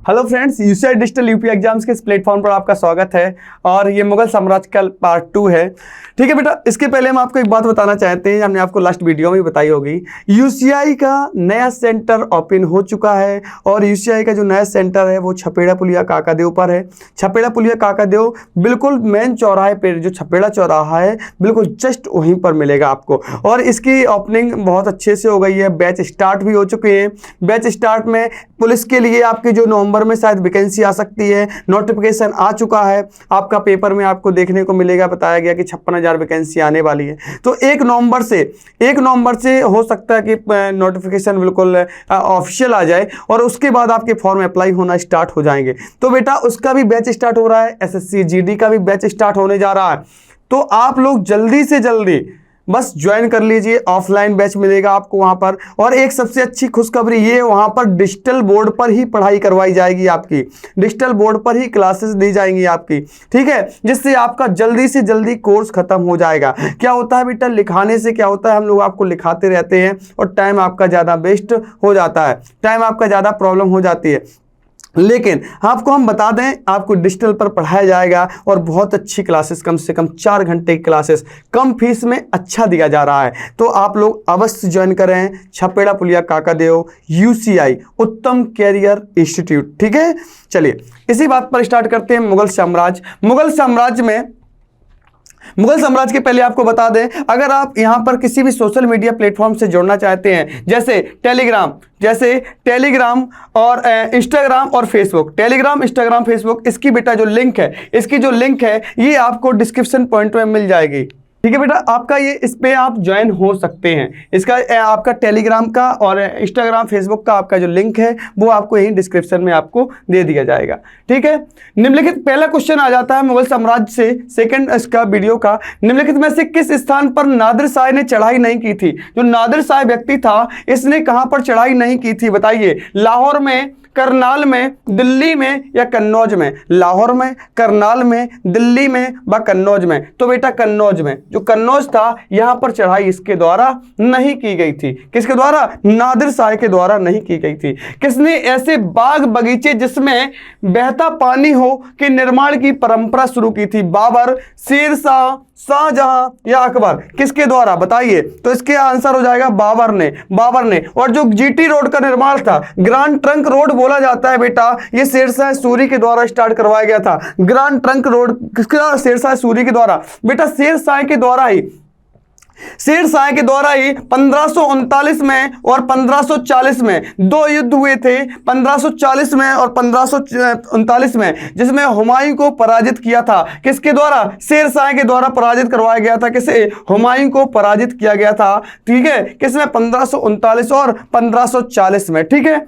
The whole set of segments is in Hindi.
Hello friends, UCI digital UP exams के इस प्लेटफॉर्म पर आपका स्वागत है और ये मुगल साम्राज्य का पार्ट 2 है। ठीक है बेटा, इसके पहले हम आपको एक बात बताना चाहते हैं, हमने आपको लास्ट वीडियो में बताई होगी। यूसीआई का नया सेंटर ओपन हो चुका है और यूसीआई का जो नया सेंटर है वो छपेड़ा पुलिया काकादेव पर है। छपेड़ा पुलिया काकादेव बिल्कुल मेन चौराहे पर, जो छपेड़ा चौराहा है बिल्कुल जस्ट वहीं पर मिलेगा आपको। और इसकी ओपनिंग बहुत अच्छे से हो गई है, बैच स्टार्ट भी हो चुके हैं। बैच स्टार्ट में पुलिस के लिए आपकी जो नवंबर में शायद वैकेंसी आ सकती है, नोटिफिकेशन आ चुका है। आपका पेपर में आपको देखने को मिलेगा, बताया गया कि 56,000 वैकेंसी आने वाली है। तो 1 नवंबर से हो सकता है कि नोटिफिकेशन बिल्कुल ऑफिशियल आ जाए और उसके बाद आपके फॉर्म अप्लाई होना स्टार्ट हो जाएंगे। तो बेटा उसका भी बैच स्टार्ट हो रहा है, एसएससी जीडी का भी बैच स्टार्ट होने जा रहा है। तो आप लोग जल्दी से जल्दी बस ज्वाइन कर लीजिए, ऑफलाइन बैच मिलेगा आपको वहां पर। और एक सबसे अच्छी खुशखबरी ये, वहां पर डिजिटल बोर्ड पर ही पढ़ाई करवाई जाएगी आपकी, डिजिटल बोर्ड पर ही क्लासेस दी जाएंगी आपकी। ठीक है, जिससे आपका जल्दी से जल्दी कोर्स खत्म हो जाएगा। क्या होता है बेटा, लिखाने से क्या होता है, हम लोग आपको लिखाते रहते हैं और टाइम आपका ज़्यादा वेस्ट हो जाता है, टाइम आपका ज़्यादा प्रॉब्लम हो जाती है। लेकिन आपको हम बता दें, आपको डिजिटल पर पढ़ाया जाएगा और बहुत अच्छी क्लासेस, कम से कम 4 घंटे की क्लासेस कम फीस में अच्छा दिया जा रहा है। तो आप लोग अवश्य ज्वाइन करें छपेड़ा पुलिया काकादेव यूसीआई उत्तम कैरियर इंस्टीट्यूट। ठीक है, चलिए इसी बात पर स्टार्ट करते हैं। मुगल साम्राज्य के पहले आपको बता दें, अगर आप यहां पर किसी भी सोशल मीडिया प्लेटफॉर्म से जुड़ना चाहते हैं, जैसे टेलीग्राम और इंस्टाग्राम और फेसबुक, टेलीग्राम, इंस्टाग्राम, फेसबुक, इसकी बेटा जो लिंक है ये आपको डिस्क्रिप्शन पॉइंट में मिल जाएगी। ठीक है बेटा, आपका ये इस पे आप ज्वाइन हो सकते हैं। इसका आपका टेलीग्राम का और इंस्टाग्राम, फेसबुक का आपका जो लिंक है वो आपको यहीं डिस्क्रिप्शन में आपको दे दिया जाएगा। ठीक है, निम्नलिखित पहला क्वेश्चन आ जाता है मुगल साम्राज्य से, सेकंड इसका वीडियो का। निम्नलिखित में से किस स्थान पर नादिर शाह ने चढ़ाई नहीं की थी? जो नादिर शाह व्यक्ति था, इसने कहां पर चढ़ाई नहीं की थी बताइए? लाहौर में, करनाल में, दिल्ली में या कन्नौज में? लाहौर में, करनाल में, दिल्ली में व कन्नौज में। तो बेटा कन्नौज में, जो कन्नौज था यहां पर चढ़ाई इसके द्वारा नहीं की गई थी। किसके द्वारा? नादिर शाह के द्वारा नहीं की गई थी। किसने ऐसे बाग बगीचे जिसमें बहता पानी हो के निर्माण की परंपरा शुरू की थी? बाबर, शेरशाह, शाहजहां या अकबर? किसके द्वारा बताइए? तो इसके आंसर हो जाएगा बाबर ने। और जो जीटी रोड का निर्माण था, ग्रांड ट्रंक रोड बोला जाता है बेटा, ये शेरशाह सूरी के द्वारा स्टार्ट करवाया गया था। ग्रांड ट्रंक रोड किसका? शेरशाह सूरी के द्वारा। बेटा शेरशाह के द्वारा ही 1539 में और 1540 में 2 युद्ध हुए थे, 1540 में और 1539 में, जिसमें हुमायूं को पराजित किया था। किसके द्वारा? शेरशाह के द्वारा पराजित करवाया गया था। किसे? हुमायूं को पराजित किया गया था। ठीक है, किसमें? 1539 और 1540 में। ठीक है,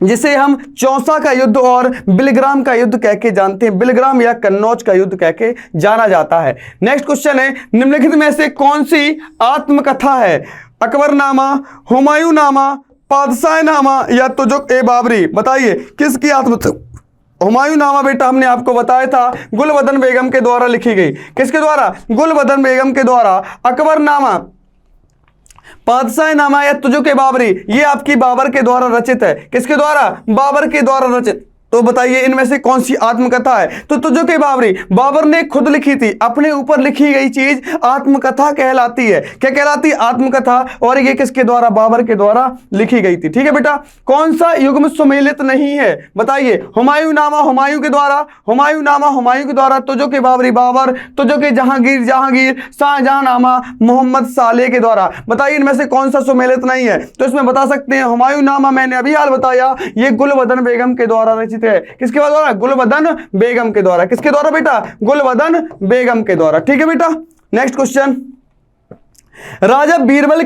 जिसे हम चौसा का युद्ध और बिलग्राम का युद्ध कह के जानते हैं, बिलग्राम या कन्नौज का युद्ध कह के जाना जाता है। नेक्स्ट क्वेश्चन है, निम्नलिखित में से कौन सी आत्मकथा है? अकबरनामा, हुमायूंनामा, पादशाहनामा या तुजुक-ए-बाबरी? बताइए किसकी आत्मकथा? हुमायूंनामा बेटा हमने आपको बताया था गुलबदन बेगम के द्वारा लिखी गई। किसके द्वारा? गुलबदन बेगम के द्वारा। अकबरनामा, पादशाहनामा या तुजुक-ए-बाबरी, ये आपकी बाबर के द्वारा रचित है। किसके द्वारा? बाबर के द्वारा रचित। तो बताइए इनमें से कौन सी आत्मकथा है? तो तुजुक-ए-बाबरी बाबर ने खुद लिखी थी, अपने ऊपर लिखी गई चीज आत्मकथा कहलाती है। क्या कहलाती है? आत्मकथा। और ये किसके द्वारा? बाबर के द्वारा लिखी गई थी। ठीक है बेटा, कौन सा युग्म सुमेलित नहीं है? बताइए। हुमायूंनामा हुमायूं के द्वारा, हुमायूंनामा हुमायूं के द्वारा, तुजुक-ए-बाबरी बाबर, तुजुक-ए-जहांगीर जहांगीर, शाहजहांनामा मोहम्मद सालेह के द्वारा। बताइए इनमें से कौन सा सुमेलित नहीं है? तो इसमें बता सकते हैं हुमायूंनामा, मैंने अभी हाल बताया, ये गुलबदन बेगम के द्वारा रचित है। किसके द्वारा? गुलबदन बेगम के द्वारा। किसके द्वारा बेटा? गुलबदन बेगम के द्वारा। ठीक है बेटा, नेक्स्ट क्वेश्चन, राजा बीरबल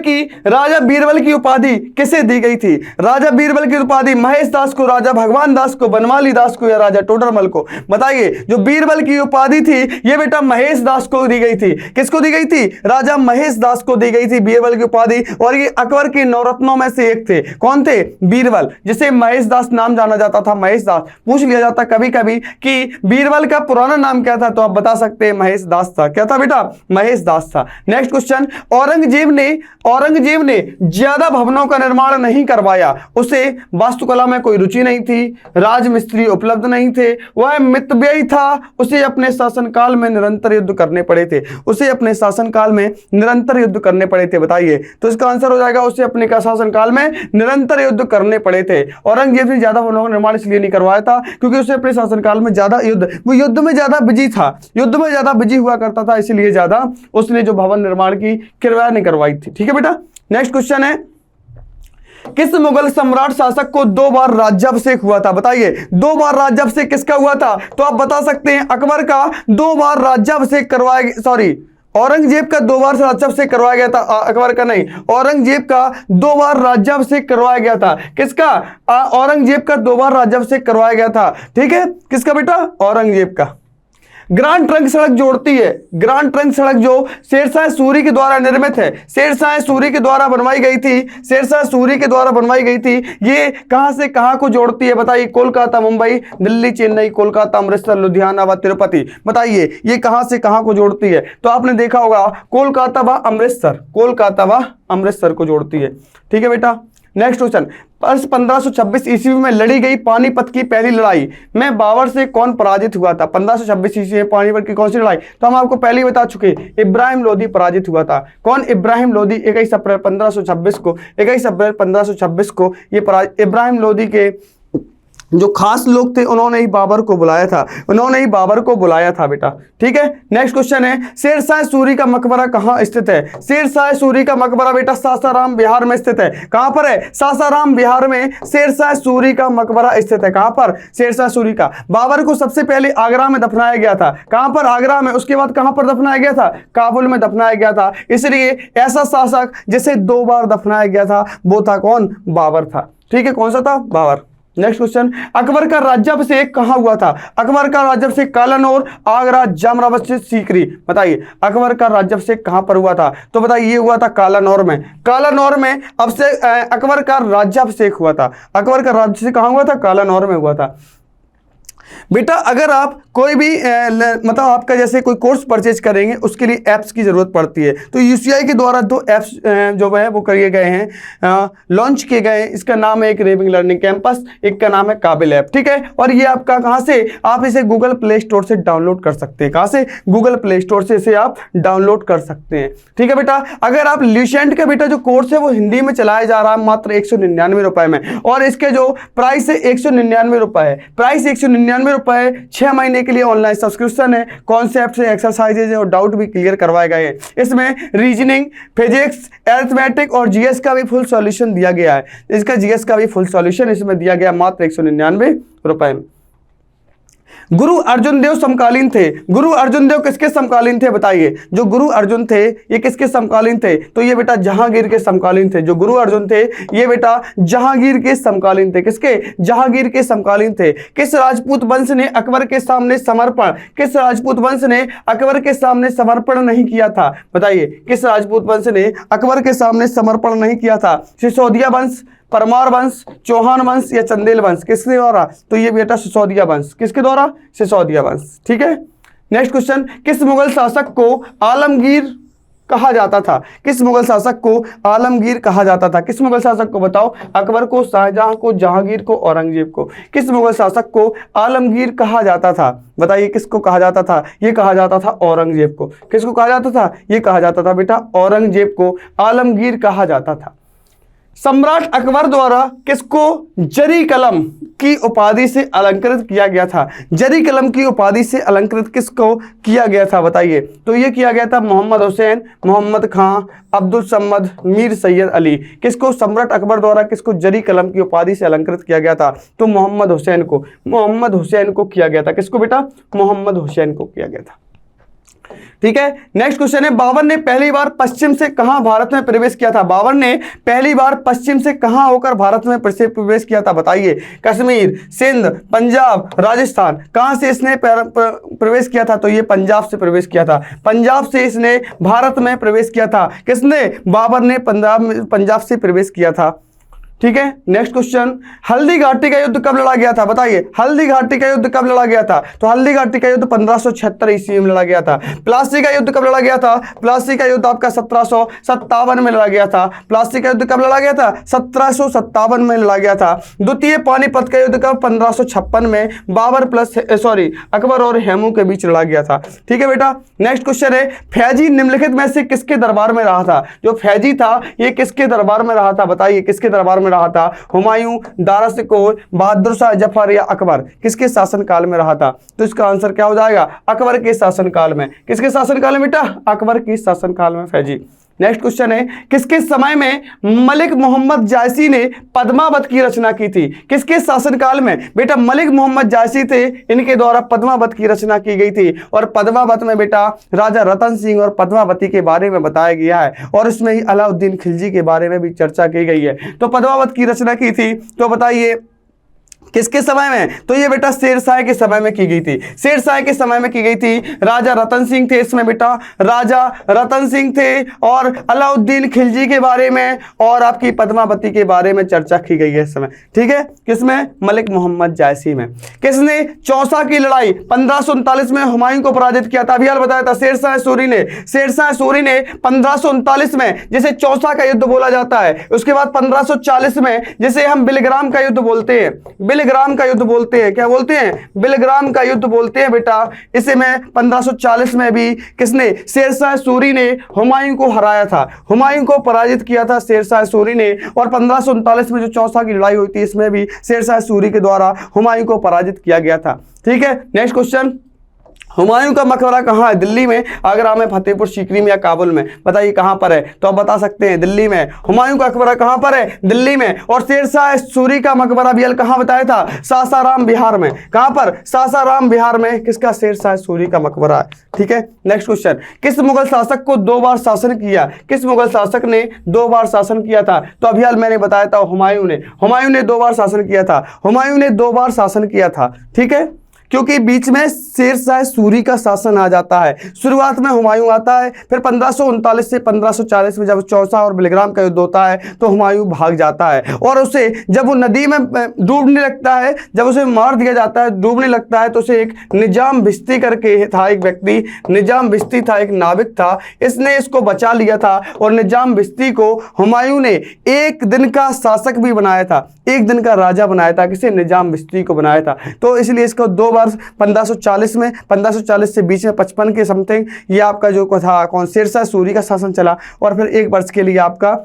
की उपाधि किसे दी गई थी? राजा बीरबल की उपाधि महेश दास को, राजा भगवान दास को, बनमाली दास को या राजा टोडरमल को? बताइए। जो बीरबल की उपाधि थी ये बेटा महेश दास को दी गई थी। किसको दी गई थी? राजा महेश दास को दी गई थी बीरबल की उपाधि। और ये अकबर के नवरत्नों में से एक थे। कौन थे? बीरबल, जिसे महेश दास नाम जाना जाता था। महेश दास पूछ लिया जाता कभी कभी कि बीरबल का पुराना नाम क्या था, तो आप बता सकते हैं महेश दास था। क्या था बेटा? महेश दास था। नेक्स्ट क्वेश्चन, औरंगजेब ने ज्यादा भवनों का निर्माण नहीं करवाया। उसे वास्तुकला में कोई रुचि नहीं थी, राजमिस्त्री उपलब्ध नहीं थे, वह मितव्ययी था, उसे अपने शासनकाल में निरंतर युद्ध करने पड़े थे। उसे अपने शासनकाल में निरंतर युद्ध करने पड़े थे। बताइए, तो इसका आंसर हो जाएगा उसे अपने शासनकाल में निरंतर युद्ध करने पड़े थे। औरंगजेब ने ज्यादा भवनों का निर्माण इसलिए नहीं करवाया था क्योंकि उसे अपने शासनकाल में ज्यादा वो युद्ध में ज्यादा बिजी था, युद्ध में ज्यादा बिजी हुआ करता था, इसलिए ज्यादा उसने जो भवन निर्माण की किरवाया नहीं करवाई थी। ठीक है बेटा, नेक्स्ट क्वेश्चन है, किस मुगल सम्राट शासक को 2 बार राज्याभिषेक हुआ था? बताइए, 2 बार राज्याभिषेक किसका हुआ था? तो आप बता सकते हैं अकबर का 2 बार राज्याभिषेक करवाया, सॉरी औरंगजेब का 2 बार राज्याभिषेक करवाया गया था, अकबर का नहीं, औरंगजेब का 2 बार राज्याभिषेक करवाया गया था। किसका? औरंगजेब का 2 बार राज्याभिषेक करवाया गया था। ठीक है, किसका बेटा? औरंगजेब का। ग्रांड ट्रंक सड़क जोड़ती है, ग्रांड ट्रंक सड़क जो शेरशाह सूरी के द्वारा निर्मित है, शेरशाह सूरी के द्वारा बनवाई गई थी, शेरशाह सूरी के द्वारा बनवाई गई थी, ये कहां से कहां को जोड़ती है? बताइए, कोलकाता मुंबई, दिल्ली चेन्नई, कोलकाता अमृतसर, लुधियाना व तिरुपति। बताइए ये कहां से कहां को जोड़ती है? तो आपने देखा होगा कोलकाता व अमृतसर, कोलकाता व अमृतसर को जोड़ती है। ठीक है बेटा, नेक्स्ट क्वेश्चन, 1526 ईस्वी में लड़ी गई पानीपत की पहली लड़ाई में बाबर से कौन पराजित हुआ था? 1526 ईस्वी में पानीपत की कौन सी लड़ाई? तो हम आपको पहले ही बता चुके, इब्राहिम लोदी पराजित हुआ था। कौन? इब्राहिम लोदी। 21 अप्रैल 1526 को, 21 अप्रैल 1526 को ये इब्राहिम लोदी के जो खास लोग थे उन्होंने ही बाबर को बुलाया था, उन्होंने ही बाबर को बुलाया था बेटा। ठीक है, नेक्स्ट क्वेश्चन है, शेरशाह सूरी का मकबरा कहाँ स्थित है? शेरशाह सूरी का मकबरा बेटा सासाराम बिहार में स्थित है। कहां पर है? सासाराम बिहार में शेरशाह सूरी का मकबरा स्थित है। कहां पर? शेरशाह सूरी का। बाबर को सबसे पहले आगरा में दफनाया गया था। कहां पर? आगरा में। उसके बाद कहां पर दफनाया गया था? काबुल में दफनाया गया था। इसलिए ऐसा शासक जिसे 2 बार दफनाया गया था वो था कौन? बाबर था। ठीक है, कौन सा था? बाबर। नेक्स्ट क्वेश्चन, अकबर का राज्याभिषेक कहां हुआ था? अकबर का राज्याभिषेक कालानौर, आगरा, जामरावत, सीकरी। बताइए अकबर का राज्याभिषेक कहां पर हुआ था? तो बताइए ये हुआ था कालानौर में। कालानौर में अब से अकबर का राज्याभिषेक हुआ था। अकबर का राज्याभिषेक कहां हुआ था? कालानौर में हुआ था। बेटा अगर आप कोई भी मतलब आपका जैसे कोई कोर्स परचेज करेंगे उसके लिए ऐप्स की ज़रूरत पड़ती है, तो यूसीआई के द्वारा 2 ऐप्स जो है वो किए गए हैं, लॉन्च किए गए हैं। इसका नाम है एक रेविंग लर्निंग कैंपस, एक का नाम है काबिल ऐप। ठीक है, और ये आपका कहाँ से? आप इसे गूगल प्ले स्टोर से डाउनलोड कर सकते हैं। कहाँ से? गूगल प्ले स्टोर से इसे आप डाउनलोड कर सकते हैं। ठीक है बेटा, अगर आप ल्यूसेंट का बेटा जो कोर्स है वो हिंदी में चलाया जा रहा है मात्र 199 रुपए में, और इसके जो प्राइस है 199 रुपए है। प्राइस 199 रुपए, 6 महीने के लिए ऑनलाइन सब्सक्रिप्शन है। कॉन्सेप्ट है, एक्सरसाइजेज है और डाउट भी क्लियर करवाए गए हैं। इसमें रीजनिंग, फिजिक्स, अरिथमेटिक और जीएस का भी फुल सॉल्यूशन दिया गया है। इसका जीएस का भी फुल सॉल्यूशन इसमें दिया गया मात्र 199 रुपए में। गुरु अर्जुन देव समकालीन थे। गुरु अर्जुन देव किसके समकालीन थे? बताइए, जो गुरु अर्जुन थे ये किसके समकालीन थे? तो ये बेटा जहांगीर के समकालीन थे। जो गुरु अर्जुन थे ये बेटा जहांगीर के समकालीन थे। किसके? जहांगीर के समकालीन थे। किस राजपूत वंश ने अकबर के सामने समर्पण, किस राजपूत वंश ने अकबर के सामने समर्पण नहीं किया था? बताइए, किस राजपूत वंश ने अकबर के सामने समर्पण नहीं किया था? सिसोदिया वंश, परमार वंश, चौहान वंश या चंदेल वंश? किसके द्वारा? तो ये बेटा सिसोदिया वंश। किसके द्वारा? सिसोदिया वंश। ठीक है, नेक्स्ट क्वेश्चन, किस मुगल शासक को आलमगीर कहा जाता था? किस मुगल शासक को आलमगीर कहा जाता था? किस मुगल शासक को? बताओ, अकबर को, शाहजहां को, जहांगीर को, औरंगजेब को? किस मुगल शासक को आलमगीर कहा जाता था? बताइए किसको कहा जाता था? ये कहा जाता था औरंगजेब को। किसको कहा जाता था? ये कहा जाता था बेटा औरंगजेब को आलमगीर कहा जाता था। सम्राट अकबर द्वारा किसको जरी कलम की उपाधि से अलंकृत किया गया था? जरी कलम की उपाधि से अलंकृत किसको किया गया था? बताइए, तो ये किया गया था मोहम्मद हुसैन, मोहम्मद खां, अब्दुल सम्मद, मीर सैयद अली। किसको? सम्राट अकबर द्वारा किसको जरी कलम की उपाधि से अलंकृत किया गया था? तो मोहम्मद हुसैन को, मोहम्मद हुसैन को किया गया था। किसको बेटा? मोहम्मद हुसैन को किया गया था। ठीक है, नेक्स्ट क्वेश्चन है, बाबर ने पहली बार पश्चिम से कहां भारत में प्रवेश किया था? बाबर ने पहली बार पश्चिम से कहां होकर भारत में प्रवेश किया था? बताइए, कश्मीर, सिंध, पंजाब, राजस्थान? कहां से इसने प्रवेश किया था? तो ये पंजाब से प्रवेश किया था। पंजाब से इसने भारत में प्रवेश किया था। किसने? बाबर ने पंजाब से प्रवेश किया था। ठीक है। नेक्स्ट क्वेश्चन, हल्दी घाटी का युद्ध कब लड़ा गया था? बताइए, हल्दी घाटी का युद्ध कब लड़ा गया था? तो हल्दी घाटी का युद्ध 1576 ईस्वी में लड़ा गया था। प्लासी का युद्ध कब लड़ा गया था? प्लासी का युद्ध आपका 1757 में लड़ा गया था। प्लासी का युद्ध कब लड़ा गया था? 1757 में लड़ा गया था। द्वितीय पानीपत का युद्ध कब? 1556 में अकबर और हेमू के बीच लड़ा गया था। ठीक है बेटा। नेक्स्ट क्वेश्चन है, फैजी निम्नलिखित में से किसके दरबार में रहा था? जो फैजी था ये किसके दरबार में रहा था? बताइए, किसके दरबार में रहा था? हुमायूं, दारा शिकोह, बहादुर शाह जफर या अकबर? किसके शासनकाल में रहा था? तो इसका आंसर क्या हो जाएगा? अकबर के शासनकाल में। किसके शासनकाल में बेटा? अकबर के शासनकाल में फैजी। नेक्स्ट क्वेश्चन है, किसके समय में मलिक मोहम्मद जायसी ने पद्मावत की रचना की थी? किसके शासनकाल में? बेटा मलिक मोहम्मद जायसी थे, इनके द्वारा पद्मावत की रचना की गई थी। और पद्मावत में बेटा राजा रतन सिंह और पद्मावती के बारे में बताया गया है, और इसमें ही अलाउद्दीन खिलजी के बारे में भी चर्चा की गई है। तो पद्मावत की रचना की थी, तो बताइए किसके समय में? तो ये बेटा शेरशाह के समय में की गई थी। शेरशाह के समय में की गई थी। राजा रतन सिंह थे इसमें बेटा, राजा रतन सिंह थे, और अलाउद्दीन खिलजी के बारे में और आपकी पद्मावती के बारे में चर्चा की गई है इस समय। ठीक है। किसमें? मलिक मोहम्मद जायसी में। किसने चौसा की लड़ाई 1539 में हुमायूं को पराजित किया था? अभी यार बताया था, शेरशाह सूरी ने। शेरशाह सूरी ने 1539 में, जिसे चौसा का युद्ध बोला जाता है। उसके बाद 1540 में, जिसे हम बिलग्राम का युद्ध बोलते हैं, बिलग्राम का युद्ध बोलते हैं। क्या बोलते हैं? बिलग्राम का युद्ध बोलते हैं बेटा। इसे में 1540 में भी किसने? शेरशाह सूरी ने हुमायूं को हराया था, हुमायूं को पराजित किया था शेरशाह सूरी ने। और 1539 में जो चौसा की लड़ाई हुई थी, इसमें भी शेरशाह सूरी के द्वारा हुमायूं को पराजित किया गया था। ठीक है। नेक्स्ट क्वेश्चन, हुमायूं का मकबरा कहाँ है? दिल्ली में, आगरा में, फतेहपुर सीकरी में या काबुल में? बताइए कहाँ पर है? तो आप बता सकते हैं दिल्ली में। हुमायूं का मकबरा कहाँ पर है? दिल्ली में। और शेरशाह सूरी का मकबरा भी कहाँ बताया था? सासाराम बिहार में। कहाँ पर? सासाराम बिहार में किसका? शेरशाह सूरी का मकबरा है। ठीक है। नेक्स्ट क्वेश्चन, किस मुगल शासक को 2 बार शासन किया? किस मुगल शासक ने 2 बार शासन किया था? तो अभी हाल मैंने बताया था हुमायूं ने। हुमायूं ने 2 बार शासन किया था। हुमायूं ने 2 बार शासन किया था। ठीक है। क्योंकि बीच में शेरशाह सूरी का शासन आ जाता है। शुरुआत में हुमायूं आता है, फिर 1539 से 1540 में जब चौसा और बिलग्राम का युद्ध होता है तो हुमायूं भाग जाता है, और उसे जब वो नदी में डूबने लगता है, जब उसे मार दिया जाता है, डूबने लगता है, तो उसे एक निजाम बिस्ती करके था, एक व्यक्ति निजाम बिस्ती था, एक नाविक था, इसने इसको बचा लिया था। और निजाम बिस्ती को हुमायूं ने 1 दिन का शासक भी बनाया था, 1 दिन का राजा बनाया था। किसे? निजाम बिस्ती को बनाया था। तो इसलिए इसको 2 बार 1540 में, 1540 से बीच में 55 के समथिंग ये आपका जो था कौन? शेरशाह सूरी का शासन चला। और फिर 1 वर्ष के लिए आपका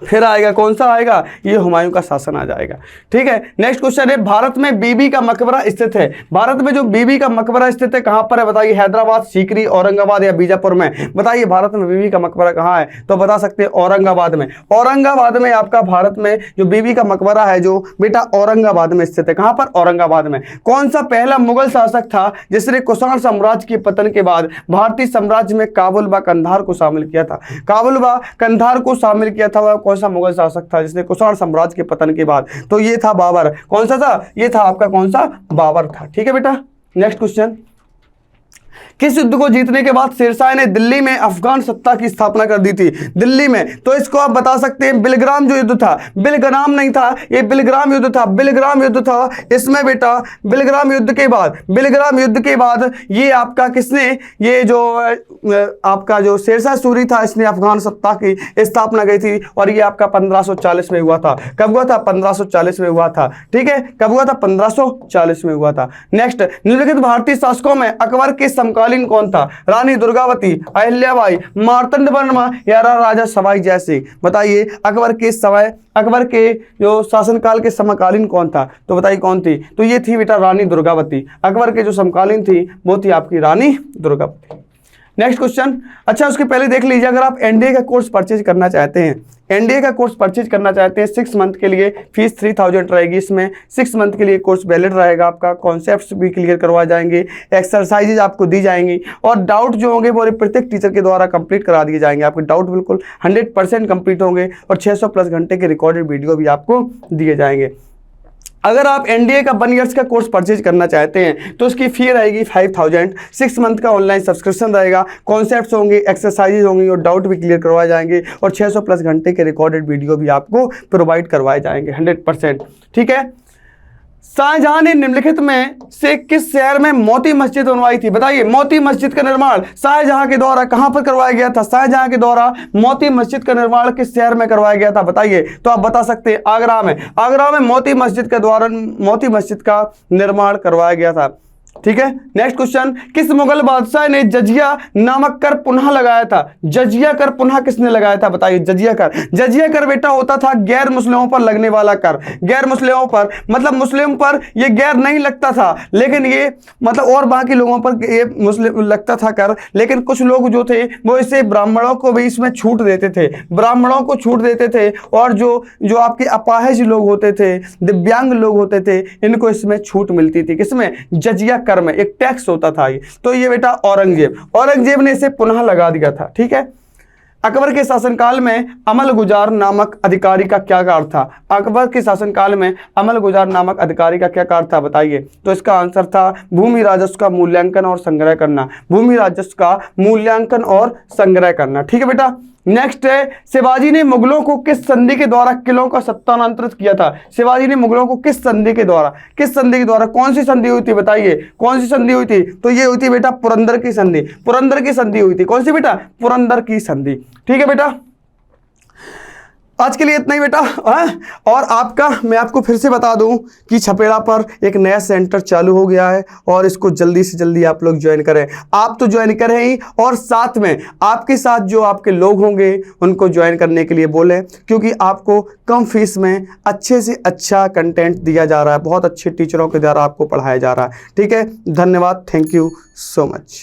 फिर आएगा, कौन सा आएगा? ये हुमायूं का शासन आ जाएगा। ठीक है। नेक्स्ट क्वेश्चन है, भारत में बीबी का मकबरा स्थित है। भारत में जो बीबी का मकबरा स्थित है कहां पर है? बताइए, हैदराबाद, सीकरी, औरंगाबाद या बीजापुर में? बताइए भारत में बीबी का मकबरा कहां है? तो बता सकते हैं औरंगाबाद में। औरंगाबाद में आपका भारत में जो बीबी का मकबरा है जो बेटा औरंगाबाद में स्थित है। कहां पर? औरंगाबाद में। कौन सा पहला मुगल शासक था जिसने कुषाण साम्राज्य के पतन के बाद भारतीय साम्राज्य में काबुल व कंधार को शामिल किया था? काबुल व कंधार को शामिल किया था वह कौन सा मुगल शासक था जिसने कुषाण साम्राज्य के पतन के बाद? तो ये था बाबर। कौन सा था? ये था आपका कौन सा? बाबर था। ठीक है बेटा। नेक्स्ट क्वेश्चन, किस युद्ध को जीतने के बाद शेरशाह ने दिल्ली में अफगान सत्ता की स्थापना कर दी थी? दिल्ली में। तो इसको आप बता सकते हैं बिलग्राम जो युद्ध था, बिलग्राम नहीं था, ये बिलग्राम युद्ध था, बिलग्राम युद्ध था। इसमें बेटा बिलग्राम युद्ध के बाद, बिलग्राम युद्ध के बाद ये आपका किसने, ये जो आपका जो शेरशाह सूरी था, इसने अफगान सत्ता की स्थापना की थी। और ये आपका 1540 में हुआ था। कब हुआ था? 1540 में हुआ था। ठीक है। कब हुआ था? 1540 में हुआ था। नेक्स्ट, निम्नलिखित भारतीय शासकों में अकबर के समकालीन कौन था? रानी दुर्गावती, अहिल्याबाई, मार्तंड वर्मा या राजा सवाई जयसिंह? बताइए अकबर के जो शासनकाल के समकालीन कौन था? तो बताइए कौन थी? तो ये थी बेटा रानी दुर्गावती। अकबर के जो समकालीन थी वो थी आपकी रानी दुर्गावती। नेक्स्ट क्वेश्चन, अच्छा उसके पहले देख लीजिए, अगर आप एनडीए का कोर्स परचेज करना चाहते हैं, एनडीए का कोर्स परचेज करना चाहते हैं 6 मंथ के लिए फीस 3000 रहेगी। इसमें 6 मंथ के लिए कोर्स वैलिड रहेगा, आपका कॉन्सेप्ट्स भी क्लियर करवाए जाएंगे, एक्सरसाइजेज आपको दी जाएंगी, और डाउट जो होंगे वो प्रत्येक टीचर के द्वारा कंप्लीट करा दिए जाएंगे। आपके डाउट बिल्कुल 100% कंप्लीट होंगे, और 600 प्लस घंटे के रिकॉर्डेड वीडियो भी आपको दिए जाएंगे। अगर आप एनडीए का 1 ईयर्स का कोर्स परचेज करना चाहते हैं तो उसकी फी रहेगी 5000, 6 मंथ का ऑनलाइन सब्सक्रिप्शन रहेगा, कॉन्सेप्ट्स होंगे, एक्सरसाइजेज होंगी और डाउट भी क्लियर करवाए जाएंगे और 600 प्लस घंटे के रिकॉर्डेड वीडियो भी आपको प्रोवाइड करवाए जाएंगे 100%। ठीक है। शाहजहां ने निम्नलिखित में से किस शहर में मोती मस्जिद बनवाई थी? बताइए, मोती मस्जिद का निर्माण शाहजहां के द्वारा कहां पर करवाया गया था? शाहजहां के द्वारा मोती मस्जिद का निर्माण किस शहर में करवाया गया था? बताइए। तो आप बता सकते हैं आगरा में। आगरा में मोती मस्जिद का निर्माण करवाया गया था। ठीक है। नेक्स्ट क्वेश्चन, किस मुगल बादशाह ने जजिया नामक कर पुनः लगाया था? जजिया कर पुनः किसने लगाया था? बताइए। जजिया कर बेटा होता था गैर मुस्लिमों पर लगने वाला कर। गैर मुस्लिमों पर मतलब मुस्लिम पर ये गैर नहीं लगता था, लेकिन ये मतलब और बाकी लोगों पर ये मुस्लिम लगता था कर, लेकिन कुछ लोग जो थे वो इसे ब्राह्मणों को भी इसमें छूट देते थे, ब्राह्मणों को छूट देते थे और जो आपके अपाहिज लोग होते थे, दिव्यांग लोग होते थे, इनको इसमें छूट मिलती थी। किसमें? जजिया कर में एक टैक्स होता था ये। तो ये बेटा औरंगजेब ने इसे पुनः लगा दिया था। ठीक है। अकबर के शासनकाल में अमलगुजार नामक अधिकारी का क्या कार्य था? अकबर के शासनकाल में अमलगुजार नामक अधिकारी का क्या कार्य था? बताइए। तो इसका आंसर था भूमि राजस्व का मूल्यांकन और संग्रह करना। भूमि राजस्व का मूल्यांकन और संग्रह करना। ठीक है बेटा। नेक्स्ट है, शिवाजी ने मुगलों को किस संधि के द्वारा किलों का सत्तांतरित किया था? शिवाजी ने मुगलों को किस संधि के द्वारा कौन सी संधि हुई थी? बताइए कौन सी संधि हुई थी? तो ये हुई थी बेटा पुरंदर की संधि हुई थी। कौन सी बेटा? पुरंदर की संधि। ठीक है बेटा। आज के लिए इतना ही बेटा। और मैं आपको फिर से बता दूं कि छपेड़ा पर एक नया सेंटर चालू हो गया है और इसको जल्दी से जल्दी आप लोग ज्वाइन करें। आप तो ज्वाइन करें ही, और साथ में आपके साथ जो आपके लोग होंगे उनको ज्वाइन करने के लिए बोलें, क्योंकि आपको कम फीस में अच्छे से अच्छा कंटेंट दिया जा रहा है, बहुत अच्छे टीचरों के द्वारा आपको पढ़ाया जा रहा है। ठीक है। धन्यवाद। Thank you so much.